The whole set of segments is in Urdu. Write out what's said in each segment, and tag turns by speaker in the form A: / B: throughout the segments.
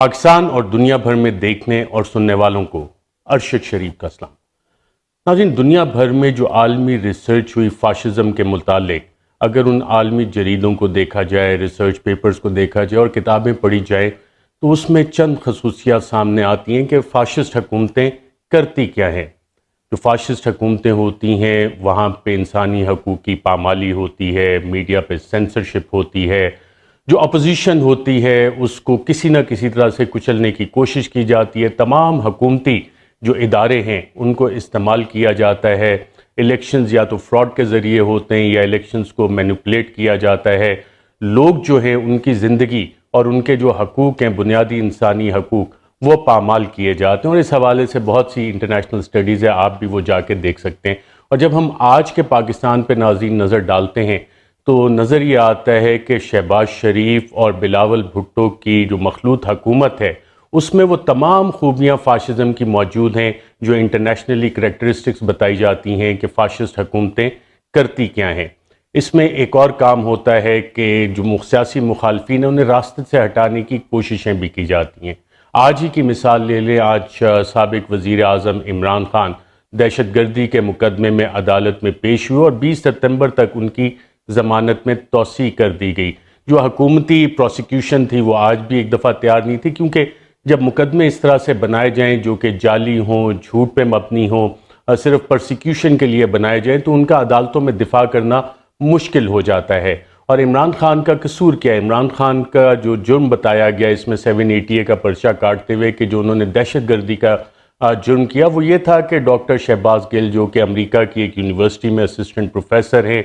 A: پاکستان اور دنیا بھر میں دیکھنے اور سننے والوں کو ارشد شریف کا سلام۔ ناظرین، دنیا بھر میں جو عالمی ریسرچ ہوئی فاشزم کے متعلق، اگر ان عالمی جریدوں کو دیکھا جائے، ریسرچ پیپرز کو دیکھا جائے اور کتابیں پڑھی جائے تو اس میں چند خصوصیات سامنے آتی ہیں کہ فاشسٹ حکومتیں کرتی کیا ہیں۔ جو فاشسٹ حکومتیں ہوتی ہیں وہاں پہ انسانی حقوق کی پامالی ہوتی ہے، میڈیا پہ سینسرشپ ہوتی ہے، جو اپوزیشن ہوتی ہے اس کو کسی نہ کسی طرح سے کچلنے کی کوشش کی جاتی ہے، تمام حکومتی جو ادارے ہیں ان کو استعمال کیا جاتا ہے، الیکشنز یا تو فراڈ کے ذریعے ہوتے ہیں یا الیکشنز کو مینیپولیٹ کیا جاتا ہے، لوگ جو ہیں ان کی زندگی اور ان کے جو حقوق ہیں، بنیادی انسانی حقوق، وہ پامال کیے جاتے ہیں، اور اس حوالے سے بہت سی انٹرنیشنل سٹڈیز ہیں، آپ بھی وہ جا کے دیکھ سکتے ہیں۔ اور جب ہم آج کے پاکستان پہ ناظرین نظر ڈالتے ہیں تو نظر یہ آتا ہے کہ شہباز شریف اور بلاول بھٹو کی جو مخلوط حکومت ہے اس میں وہ تمام خوبیاں فاشزم کی موجود ہیں جو انٹرنیشنلی کریکٹرسٹکس بتائی جاتی ہیں کہ فاشسٹ حکومتیں کرتی کیا ہیں۔ اس میں ایک اور کام ہوتا ہے کہ جو سیاسی مخالفین ہیں انہیں راستے سے ہٹانے کی کوششیں بھی کی جاتی ہیں۔ آج ہی کی مثال لے لیں، آج سابق وزیر اعظم عمران خان دہشت گردی کے مقدمے میں عدالت میں پیش ہوئے اور 20 ستمبر تک ان کی ضمانت میں توسیع کر دی گئی۔ جو حکومتی پروسیکیوشن تھی وہ آج بھی ایک دفعہ تیار نہیں تھی، کیونکہ جب مقدمے اس طرح سے بنائے جائیں جو کہ جعلی ہوں، جھوٹ پہ مبنی ہوں، صرف پرسیکیوشن کے لیے بنائے جائیں تو ان کا عدالتوں میں دفاع کرنا مشکل ہو جاتا ہے۔ اور عمران خان کا قصور کیا ہے؟ عمران خان کا جو جرم بتایا گیا اس میں 780 کا پرچہ کاٹتے ہوئے کہ جو انہوں نے دہشت گردی کا جرم کیا وہ یہ تھا کہ ڈاکٹر شہباز گل جو کہ امریکہ کی ایک یونیورسٹی میں اسسٹنٹ پروفیسر ہیں،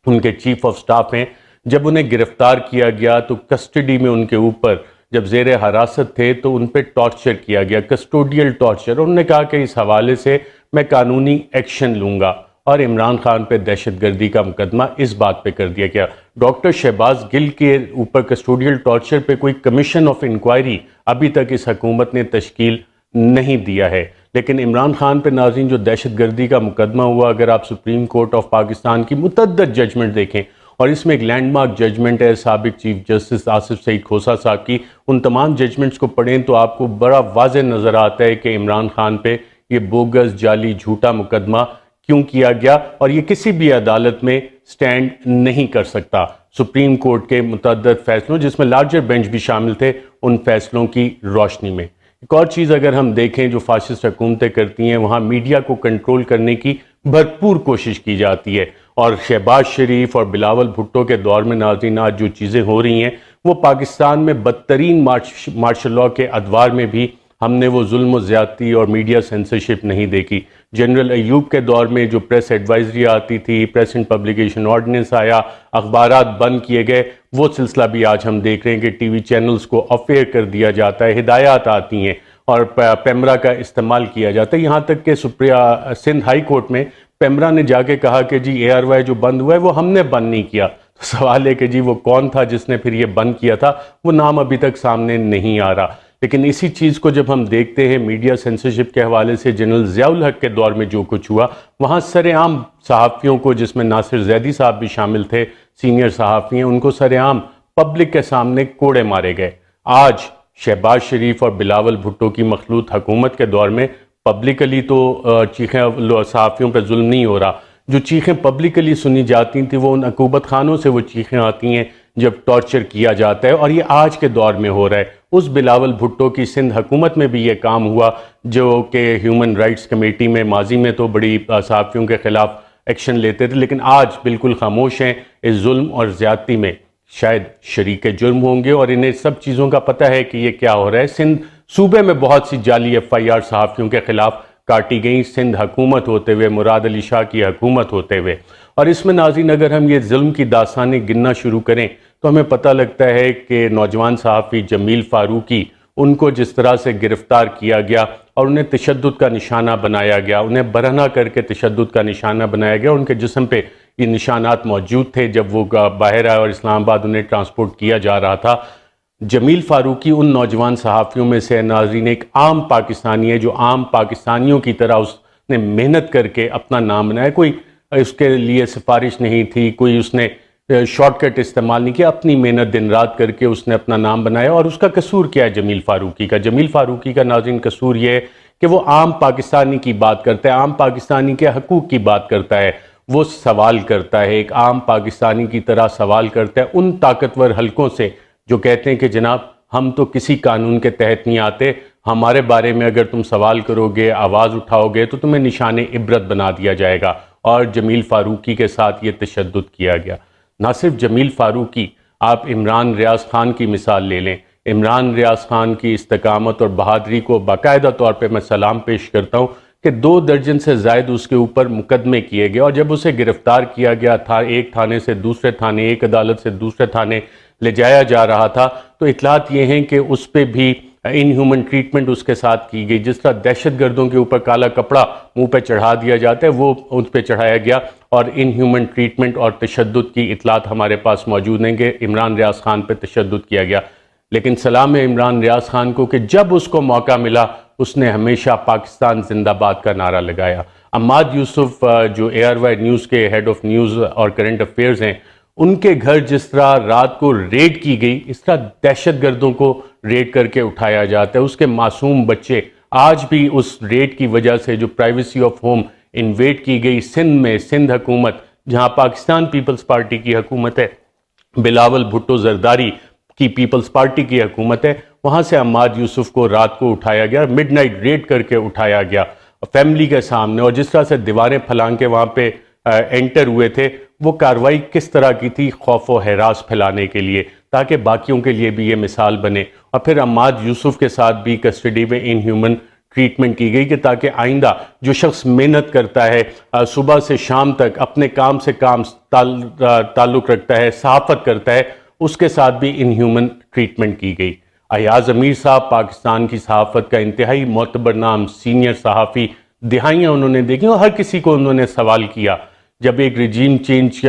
A: ان کے چیف آف سٹاف ہیں، جب انہیں گرفتار کیا گیا تو کسٹڈی میں ان کے اوپر جب زیر حراست تھے تو ان پہ ٹارچر کیا گیا، کسٹوڈیل ٹارچر، اور انہوں نے کہا کہ اس حوالے سے میں قانونی ایکشن لوں گا، اور عمران خان پہ دہشت گردی کا مقدمہ اس بات پہ کر دیا گیا۔ ڈاکٹر شہباز گل کے اوپر کسٹوڈیل ٹارچر پہ کوئی کمیشن آف انکوائری ابھی تک اس حکومت نے تشکیل نہیں دیا ہے، لیکن عمران خان پہ ناظرین جو دہشت گردی کا مقدمہ ہوا، اگر آپ سپریم کورٹ آف پاکستان کی متعدد ججمنٹ دیکھیں، اور اس میں ایک لینڈ مارک ججمنٹ ہے سابق چیف جسٹس آصف سعید کھوسہ صاحب کی، ان تمام ججمنٹس کو پڑھیں تو آپ کو بڑا واضح نظر آتا ہے کہ عمران خان پہ یہ بوگس، جعلی، جھوٹا مقدمہ کیوں کیا گیا، اور یہ کسی بھی عدالت میں سٹینڈ نہیں کر سکتا۔ سپریم کورٹ کے متعدد فیصلوں جس میں لارجر بینچ بھی شامل تھے، ان فیصلوں کی روشنی میں ایک اور چیز اگر ہم دیکھیں جو فاشسٹ حکومتیں کرتی ہیں، وہاں میڈیا کو کنٹرول کرنے کی بھرپور کوشش کی جاتی ہے، اور شہباز شریف اور بلاول بھٹو کے دور میں ناظرین آج جو چیزیں ہو رہی ہیں وہ پاکستان میں بدترین مارشل لاء کے ادوار میں بھی ہم نے وہ ظلم و زیادتی اور میڈیا سینسرشپ نہیں دیکھی۔ جنرل ایوب کے دور میں جو پریس ایڈوائزری آتی تھی، پریس اینڈ پبلیکیشن آرڈیننس آیا، اخبارات بند کیے گئے، وہ سلسلہ بھی آج ہم دیکھ رہے ہیں کہ ٹی وی چینلز کو آف ایئر کر دیا جاتا ہے، ہدایات آتی ہیں اور پیمرا کا استعمال کیا جاتا ہے، یہاں تک کہ سندھ ہائی کورٹ میں پیمرا نے جا کے کہا کہ جی ARY جو بند ہوا ہے وہ ہم نے بند نہیں کیا۔ تو سوال ہے کہ جی وہ کون تھا جس نے پھر یہ بند کیا تھا؟ وہ نام ابھی تک سامنے نہیں آ رہا۔ لیکن اسی چیز کو جب ہم دیکھتے ہیں میڈیا سینسرشپ کے حوالے سے، جنرل ضیاء الحق کے دور میں جو کچھ ہوا، وہاں سر عام صحافیوں کو، جس میں ناصر زیدی صاحب بھی شامل تھے، سینئر صحافی ہیں، ان کو سر عام پبلک کے سامنے کوڑے مارے گئے۔ آج شہباز شریف اور بلاول بھٹو کی مخلوط حکومت کے دور میں پبلکلی تو چیخیں صحافیوں پہ ظلم نہیں ہو رہا، جو چیخیں پبلکلی سنی جاتی تھیں وہ ان عقوبت خانوں سے وہ چیخیں آتی ہیں جب ٹارچر کیا جاتا ہے، اور یہ آج کے دور میں ہو رہا ہے۔ اس بلاول بھٹو کی سندھ حکومت میں بھی یہ کام ہوا جو کہ ہیومن رائٹس کمیٹی میں ماضی میں تو بڑی صحافیوں کے خلاف ایکشن لیتے تھے، لیکن آج بالکل خاموش ہیں۔ اس ظلم اور زیادتی میں شاید شریک جرم ہوں گے اور انہیں سب چیزوں کا پتہ ہے کہ یہ کیا ہو رہا ہے۔ سندھ صوبے میں بہت سی جعلی FIR صحافیوں کے خلاف کاٹی گئیں، سندھ حکومت ہوتے ہوئے، مراد علی شاہ کی حکومت ہوتے ہوئے۔ اور اس میں ناظرین اگر ہم یہ ظلم کی داستانیں گننا شروع کریں تو ہمیں پتہ لگتا ہے کہ نوجوان صحافی جمیل فاروقی، ان کو جس طرح سے گرفتار کیا گیا اور انہیں تشدد کا نشانہ بنایا گیا، انہیں برہنہ کر کے تشدد کا نشانہ بنایا گیا، ان کے جسم پہ یہ نشانات موجود تھے جب وہ باہر آئے اور اسلام آباد انہیں ٹرانسپورٹ کیا جا رہا تھا۔ جمیل فاروقی ان نوجوان صحافیوں میں سے ناظرین ایک عام پاکستانی ہے جو عام پاکستانیوں کی طرح اس نے محنت کر کے اپنا نام بنایا، کوئی اس کے لیے سفارش نہیں تھی، کوئی اس نے شارٹ کٹ استعمال نہیں کیا، اپنی محنت دن رات کر کے اس نے اپنا نام بنایا. اور اس کا قصور کیا ہے جمیل فاروقی کا؟ جمیل فاروقی کا ناظرین قصور یہ ہے کہ وہ عام پاکستانی کی بات کرتا ہے، عام پاکستانی کے حقوق کی بات کرتا ہے، وہ سوال کرتا ہے، ایک عام پاکستانی کی طرح سوال کرتا ہے ان طاقتور حلقوں سے جو کہتے ہیں کہ جناب ہم تو کسی قانون کے تحت نہیں آتے، ہمارے بارے میں اگر تم سوال کرو گے، آواز اٹھاؤ گے تو تمہیں نشان عبرت بنا دیا جائے گا. اور جمیل فاروقی کے ساتھ یہ تشدد کیا گیا. نہ صرف جمیل فاروقی، آپ عمران ریاض خان کی مثال لے لیں. عمران ریاض خان کی استقامت اور بہادری کو باقاعدہ طور پہ میں سلام پیش کرتا ہوں کہ 2 درجن سے زائد اس کے اوپر مقدمے کیے گئے، اور جب اسے گرفتار کیا گیا تھا، ایک تھانے سے دوسرے تھانے، ایک عدالت سے دوسرے تھانے لے جایا جا رہا تھا، تو اطلاعات یہ ہیں کہ اس پہ بھی ان ہیومن ٹریٹمنٹ اس کے ساتھ کی گئی. جس طرح دہشت گردوں کے اوپر کالا کپڑا منہ پہ چڑھا دیا جاتا ہے، وہ ان پہ چڑھایا گیا، اور ان ہیومن ٹریٹمنٹ اور تشدد کی اطلاعات ہمارے پاس موجود ہیں کہ عمران ریاض خان پہ تشدد کیا گیا. لیکن سلام ہے عمران ریاض خان کو کہ جب اس کو موقع ملا اس نے ہمیشہ پاکستان زندہ باد کا نعرہ لگایا. عماد یوسف جو ARY نیوز کے ہیڈ آف نیوز اور کرنٹ افیئرز ہیں، ان کے گھر جس طرح رات کو ریڈ کی گئی، اس طرح دہشت گردوں کو ریڈ کر کے اٹھایا جاتا ہے. اس کے معصوم بچے آج بھی اس ریڈ کی وجہ سے جو پرائیویسی آف ہوم انویڈ کی گئی سندھ میں، سندھ حکومت جہاں پاکستان پیپلز پارٹی کی حکومت ہے، بلاول بھٹو زرداری کی پیپلز پارٹی کی حکومت ہے، وہاں سے عماد یوسف کو رات کو اٹھایا گیا، مڈ نائٹ ریڈ کر کے اٹھایا گیا فیملی کے سامنے. اور جس طرح سے دیواریں پھلانگ کے وہاں پہ انٹر ہوئے تھے، وہ کارروائی کس طرح کی تھی؟ خوف و ہراس پھیلانے کے لیے، تاکہ باقیوں کے لیے بھی یہ مثال بنے. اور پھر عماد یوسف کے ساتھ بھی کسٹڈی میں ان ہیومن ٹریٹمنٹ کی گئی کہ تاکہ آئندہ جو شخص محنت کرتا ہے، صبح سے شام تک اپنے کام سے کام تعلق رکھتا ہے، صحافت کرتا ہے، اس کے ساتھ بھی ان ہیومن ٹریٹمنٹ کی گئی. ایاز امیر صاحب پاکستان کی صحافت کا انتہائی معتبر نام، سینئر صحافی، دہائیاں انہوں نے دیکھی اور ہر کسی کو انہوں نے سوال کیا. جب ایک رجیم چینج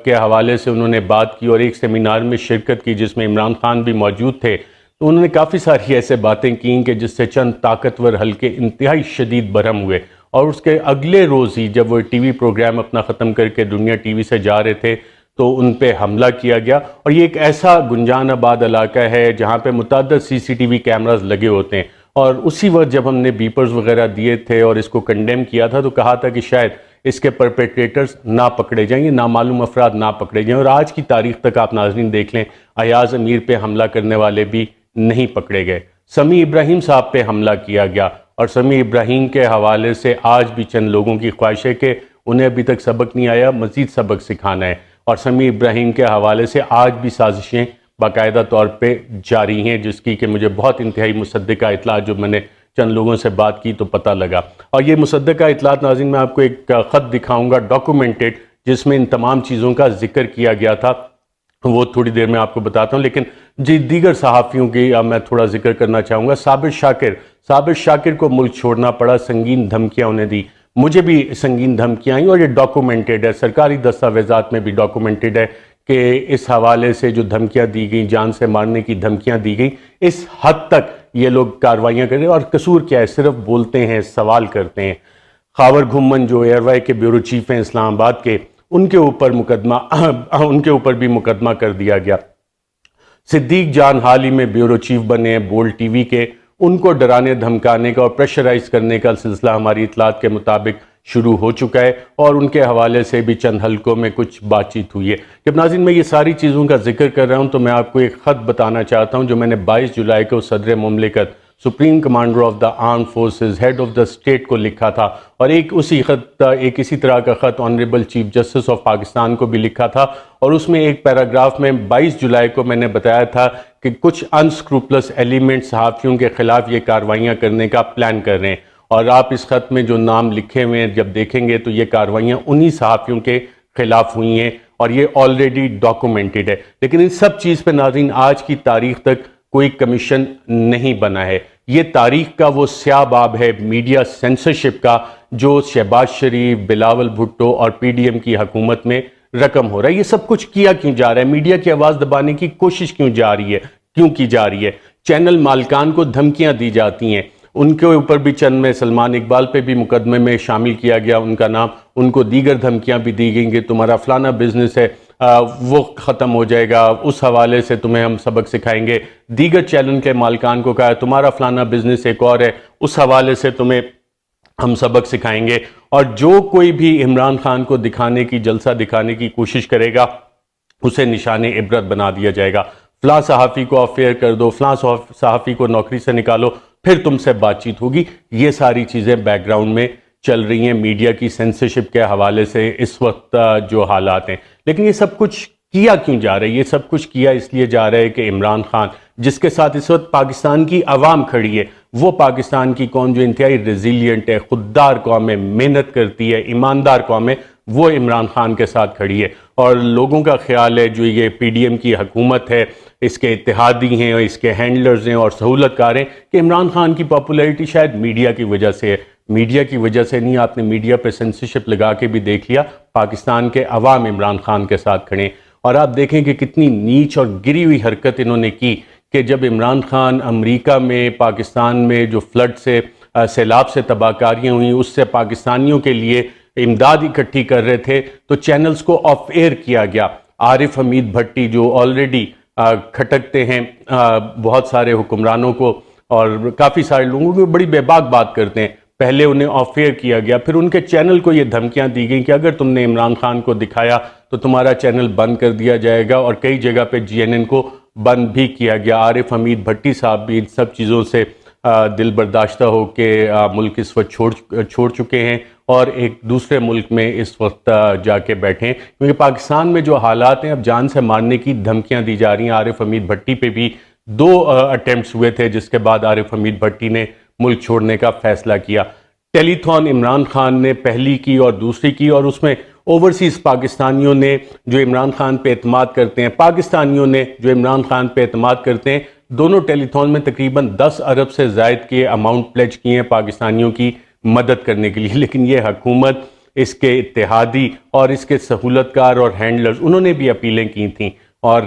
A: کے حوالے سے انہوں نے بات کی اور ایک سیمینار میں شرکت کی جس میں عمران خان بھی موجود تھے، تو انہوں نے کافی ساری ایسے باتیں کیں کہ جس سے چند طاقتور حلقے انتہائی شدید برہم ہوئے. اور اس کے اگلے روز ہی جب وہ ٹی وی پروگرام اپنا ختم کر کے دنیا ٹی وی سے جا رہے تھے تو ان پہ حملہ کیا گیا. اور یہ ایک ایسا گنجان آباد علاقہ ہے جہاں پہ متعدد CCTV کیمراز لگے ہوتے ہیں، اور اسی وقت جب ہم نے بیپرز وغیرہ دیے تھے اور اس کو کنڈیم کیا تھا تو کہا تھا کہ شاید اس کے پرپیٹریٹرز نہ پکڑے جائیں، یہ نامعلوم افراد نہ پکڑے جائیں. اور آج کی تاریخ تک آپ ناظرین دیکھ لیں، ایاز امیر پہ حملہ کرنے والے بھی نہیں پکڑے گئے. سمیع ابراہیم صاحب پہ حملہ کیا گیا، اور سمیع ابراہیم کے حوالے سے آج بھی چند لوگوں کی خواہش ہے کہ انہیں ابھی تک سبق نہیں آیا، مزید سبق سکھانا ہے. اور سمیع ابراہیم کے حوالے سے آج بھی سازشیں باقاعدہ طور پہ جاری ہیں، جس کی کہ مجھے بہت انتہائی مصدقہ اطلاع جو میں نے چند لوگوں سے بات کی تو پتہ لگا. اور یہ مصدقہ اطلاعات ناظرین میں آپ کو ایک خط دکھاؤں گا ڈاکومنٹڈ، جس میں ان تمام چیزوں کا ذکر کیا گیا تھا، وہ تھوڑی دیر میں آپ کو بتاتا ہوں. لیکن دیگر صحافیوں کی میں تھوڑا ذکر کرنا چاہوں گا. صابر شاکر کو ملک چھوڑنا پڑا، سنگین دھمکیاں انہیں دی. مجھے بھی سنگین دھمکیاں آئیں اور یہ ڈاکومنٹڈ ہے، سرکاری دستاویزات میں بھی ڈاکومنٹڈ ہے کہ اس حوالے سے جو دھمکیاں دی گئیں، جان سے مارنے کی دھمکیاں دی گئیں، اس حد تک یہ لوگ کارروائیاں کر رہے ہیں. اور قصور کیا ہے؟ صرف بولتے ہیں، سوال کرتے ہیں. خاور گھمن جو ARY کے بیورو چیف ہیں اسلام آباد کے، ان کے اوپر بھی مقدمہ کر دیا گیا. صدیق جان حال ہی میں بیورو چیف بنے ہیں بولڈ ٹی وی کے، ان کو ڈرانے دھمکانے کا اور پریشرائز کرنے کا سلسلہ ہماری اطلاعات کے مطابق شروع ہو چکا ہے، اور ان کے حوالے سے بھی چند حلقوں میں کچھ بات چیت ہوئی ہے. جب ناظرین میں یہ ساری چیزوں کا ذکر کر رہا ہوں تو میں آپ کو ایک خط بتانا چاہتا ہوں جو میں نے 22 جولائی کو صدر مملکت، supreme commander of the arm forces, head of the state کو لکھا تھا، اور ایک اسی طرح کا خط honourable chief justice of Pakistan کو بھی لکھا تھا. اور اس میں ایک پیراگراف میں 22 جولائی کو میں نے بتایا تھا کہ کچھ انسکروپلس ایلیمنٹ صحافیوں کے خلاف یہ کارروائیاں کرنے کا پلان کر رہے ہیں. اور آپ اس خط میں جو نام لکھے ہوئے ہیں جب دیکھیں گے تو یہ کارروائیاں انہی صحافیوں کے خلاف ہوئی ہیں، اور یہ آلریڈی ڈاکومنٹڈ ہے. لیکن ان سب چیز پہ ناظرین آج کی تاریخ تک کوئی کمیشن نہیں بنا ہے. یہ تاریخ کا وہ سیاہ باب ہے میڈیا سینسرشپ کا جو شہباز شریف، بلاول بھٹو اور PDM کی حکومت میں رقم ہو رہا ہے. یہ سب کچھ کیا کیوں جا رہا ہے؟ میڈیا کی آواز دبانے کی کوشش کیوں کی جا رہی ہے؟ چینل مالکان کو دھمکیاں دی جاتی ہیں، ان کے اوپر بھی چند میں سلمان اقبال پہ بھی مقدمے میں شامل کیا گیا ان کا نام، ان کو دیگر دھمکیاں بھی دی گئیں کہ تمہارا فلانا بزنس ہے، وہ ختم ہو جائے گا، اس حوالے سے تمہیں ہم سبق سکھائیں گے۔ دیگر چینل کے مالکان کو کہا تمہارا فلانا بزنس ایک اور ہے، اس حوالے سے تمہیں ہم سبق سکھائیں گے۔ اور جو کوئی بھی عمران خان کو دکھانے کی، جلسہ دکھانے کی کوشش کرے گا اسے نشان عبرت بنا دیا جائے گا۔ فلاں صحافی کو آف ایئر کر دو، فلاں صحافی کو نوکری سے نکالو، پھر تم سے بات چیت ہوگی۔ یہ ساری چیزیں بیک گراؤنڈ میں چل رہی ہیں میڈیا کی سینسرشپ کے حوالے سے اس وقت جو حالات ہیں۔ لیکن یہ سب کچھ کیا کیوں جا رہا ہے؟ یہ سب کچھ کیا اس لیے جا رہا ہے کہ عمران خان، جس کے ساتھ اس وقت پاکستان کی عوام کھڑی ہے، وہ پاکستان کی قوم جو انتہائی ریزیلینٹ ہے، خوددار قوم ہے، محنت کرتی ہے، ایماندار قوم ہے، وہ عمران خان کے ساتھ کھڑی ہے۔ اور لوگوں کا خیال ہے جو یہ پی ڈی ایم کی حکومت ہے، اس کے اتحادی ہیں اور اس کے ہینڈلرز ہیں اور سہولت کار ہیں، کہ عمران خان کی پاپولیرٹی شاید میڈیا کی وجہ سے ہے۔ میڈیا کی وجہ سے نہیں، آپ نے میڈیا پہ سینسرشپ لگا کے بھی دیکھ لیا، پاکستان کے عوام عمران خان کے ساتھ کھڑے ہیں۔ اور آپ دیکھیں کہ کتنی نیچ اور گری ہوئی حرکت انہوں نے کی کہ جب عمران خان امریکہ میں پاکستان میں جو فلڈ سے، سیلاب سے تباہ کاریاں ہوئیں، اس سے پاکستانیوں کے لیے امداد اکٹھی کر رہے تھے، تو چینلز کو آف ایئر کیا گیا۔ عارف حمید بھٹی جو آلریڈی کھٹکتے ہیں بہت سارے حکمرانوں کو اور کافی سارے لوگوں کو، بڑی بے باک بات کرتے ہیں، پہلے انہیں آف ایئر کیا گیا، پھر ان کے چینل کو یہ دھمکیاں دی گئیں کہ اگر تم نے عمران خان کو دکھایا تو تمہارا چینل بند کر دیا جائے گا، اور کئی جگہ پہ جی این این کو بند بھی کیا گیا۔ عارف حمید بھٹی صاحب بھی ان سب چیزوں سے دل برداشتہ ہو کے ملک اس وقت چھوڑ چکے ہیں اور ایک دوسرے ملک میں اس وقت جا کے بیٹھے ہیں، کیونکہ پاکستان میں جو حالات ہیں، اب جان سے مارنے کی دھمکیاں دی جا رہی ہیں۔ عارف حمید بھٹی پہ بھی 2 اٹیمپٹس ہوئے تھے، جس کے بعد عارف حمید بھٹی نے ملک چھوڑنے کا فیصلہ کیا۔ ٹیلی تھون عمران خان نے پہلی کی اور دوسری کی، اور اس میں اوورسیز پاکستانیوں نے جو عمران خان پہ اعتماد کرتے ہیں، پاکستانیوں نے جو عمران خان پہ اعتماد کرتے ہیں، دونوں ٹیلی تھون میں تقریباً 10 ارب سے زائد کے اماؤنٹ پلیج کیے ہیں پاکستانیوں کی مدد کرنے کے لیے۔ لیکن یہ حکومت، اس کے اتحادی اور اس کے سہولت کار اور ہینڈلرز، انہوں نے بھی اپیلیں کی تھیں، اور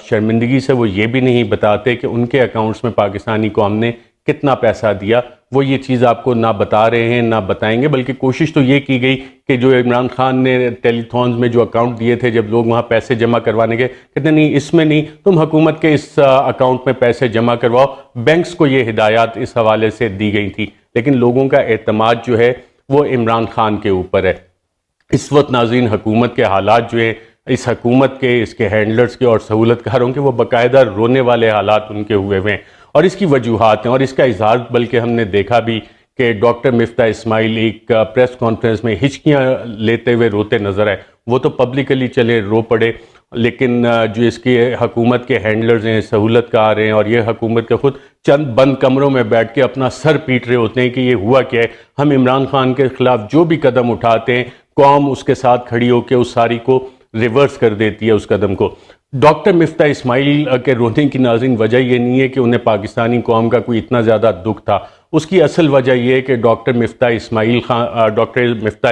A: شرمندگی سے وہ یہ بھی نہیں بتاتے کہ ان کے اکاؤنٹس میں پاکستانی قوم نے کتنا پیسہ دیا۔ وہ یہ چیز آپ کو نہ بتا رہے ہیں، نہ بتائیں گے، بلکہ کوشش تو یہ کی گئی کہ جو عمران خان نے ٹیلی تھونز میں جو اکاؤنٹ دیے تھے، جب لوگ وہاں پیسے جمع کروانے گئے، کہتے نہیں اس میں نہیں، تم حکومت کے اس اکاؤنٹ میں پیسے جمع کرواؤ۔ بینکس کو یہ ہدایات اس حوالے سے دی گئی تھی، لیکن لوگوں کا اعتماد جو ہے وہ عمران خان کے اوپر ہے۔ اس وقت ناظرین حکومت کے حالات جو ہیں، اس حکومت کے، اس کے ہینڈلرز کے اور سہولت کاروں کے، وہ باقاعدہ رونے والے حالات ان کے ہوئے ہیں، اور اس کی وجوہات ہیں اور اس کا اظہار بلکہ ہم نے دیکھا بھی کہ ڈاکٹر مفتاح اسماعیل ایک پریس کانفرنس میں ہچکیاں لیتے ہوئے روتے نظر آئے۔ وہ تو پبلکلی چلے رو پڑے، لیکن جو اس کی حکومت کے ہینڈلرز ہیں، سہولت کار ہیں، اور یہ حکومت کے خود چند بند کمروں میں بیٹھ کے اپنا سر پیٹ رہے ہوتے ہیں کہ یہ ہوا کیا ہے۔ ہم عمران خان کے خلاف جو بھی قدم اٹھاتے ہیں، قوم اس کے ساتھ کھڑی ہو کے اس ساری کو ریورس کر دیتی ہے، اس قدم کو۔ ڈاکٹر مفتاح اسماعیل کے رونے کی ناظرین وجہ یہ نہیں ہے کہ انہیں پاکستانی قوم کا کوئی اتنا زیادہ دکھ تھا، اس کی اصل وجہ یہ ہے کہ ڈاکٹر مفتاح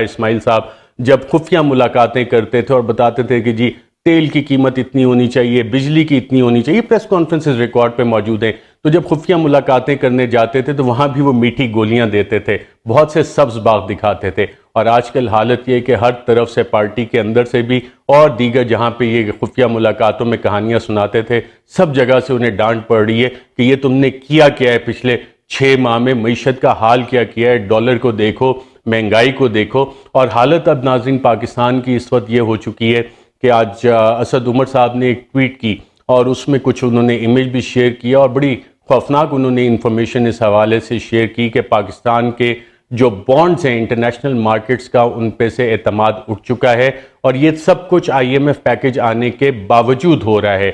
A: اسماعیل صاحب جب خفیہ ملاقاتیں کرتے تھے اور بتاتے تھے کہ جی تیل کی قیمت اتنی ہونی چاہیے، بجلی کی اتنی ہونی چاہیے، پریس کانفرنسز ریکارڈ پہ موجود ہیں، تو جب خفیہ ملاقاتیں کرنے جاتے تھے تو وہاں بھی وہ میٹھی گولیاں دیتے تھے، بہت سے سبز باغ دکھاتے تھے۔ اور آج کل حالت یہ ہے کہ ہر طرف سے، پارٹی کے اندر سے بھی اور دیگر جہاں پہ یہ خفیہ ملاقاتوں میں کہانیاں سناتے تھے، سب جگہ سے انہیں ڈانٹ پڑ رہی ہے کہ یہ تم نے کیا ہے پچھلے 6 ماہ میں، معیشت کا حال کیا ہے، ڈالر کو دیکھو، مہنگائی کو دیکھو۔ اور حالت اب ناظرین پاکستان کی اس وقت یہ ہو چکی ہے کہ آج اسد عمر صاحب نے ایک ٹویٹ کی اور اس میں کچھ انہوں نے امیج بھی شیئر کیا، اور بڑی خوفناک انہوں نے انفارمیشن اس حوالے سے شیئر کی کہ پاکستان کے جو بانڈز ہیں انٹرنیشنل مارکیٹس کا، ان پہ سے اعتماد اٹھ چکا ہے، اور یہ سب کچھ آئی ایم ایف پیکج آنے کے باوجود ہو رہا ہے۔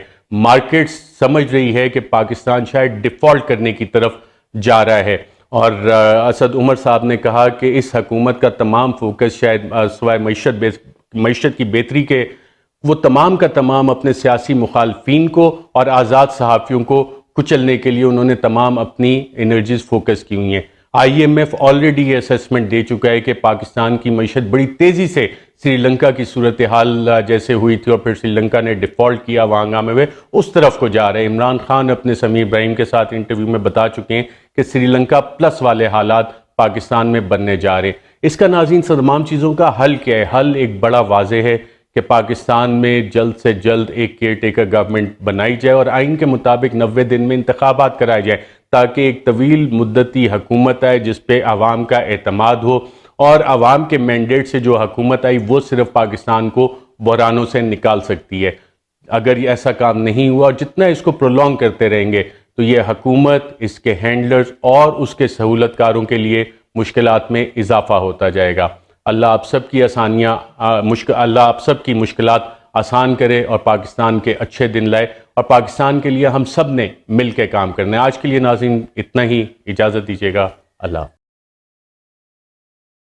A: مارکیٹس سمجھ رہی ہے کہ پاکستان شاید ڈیفالٹ کرنے کی طرف جا رہا ہے، اور اسد عمر صاحب نے کہا کہ اس حکومت کا تمام فوکس شاید سوائے معیشت کی بہتری کے، وہ تمام کا تمام اپنے سیاسی مخالفین کو اور آزاد صحافیوں کو کچلنے کے لیے انہوں نے تمام اپنی انرجیز فوکس کی ہوئی ہیں۔ آئی ایم ایف آلریڈی یہ اسیسمنٹ دے چکا ہے کہ پاکستان کی معیشت بڑی تیزی سے سری لنکا کی صورتحال جیسے ہوئی تھی اور پھر سری لنکا نے ڈیفالٹ کیا، وہاں ہنگامے ہوئے، اس طرف کو جا رہے ہیں۔ عمران خان اپنے سمیع ابراہیم کے ساتھ انٹرویو میں بتا چکے ہیں کہ سری لنکا پلس والے حالات پاکستان میں بننے جا رہے ہیں۔ اس کا ناظرین تمام چیزوں کا حل کیا ہے؟ حل ایک بڑا واضح ہے کہ پاکستان میں جلد سے جلد ایک کیئر ٹیکر گورنمنٹ بنائی جائے اور آئین کے مطابق 90 دن میں انتخابات کرائے جائے تاکہ ایک طویل مدتی حکومت آئے جس پہ عوام کا اعتماد ہو، اور عوام کے مینڈیٹ سے جو حکومت آئی وہ صرف پاکستان کو بحرانوں سے نکال سکتی ہے۔ اگر یہ ایسا کام نہیں ہوا اور جتنا اس کو پرولونگ کرتے رہیں گے تو یہ حکومت، اس کے ہینڈلرز اور اس کے سہولت کاروں کے لیے مشکلات میں اضافہ ہوتا جائے گا۔ اللہ آپ سب کی اللہ آپ سب کی مشکلات آسان کرے اور پاکستان کے اچھے دن لائے، اور پاکستان کے لیے ہم سب نے مل کے کام کرنا ہے۔ آج کے لیے ناظرین اتنا ہی، اجازت دیجیے گا، اللہ۔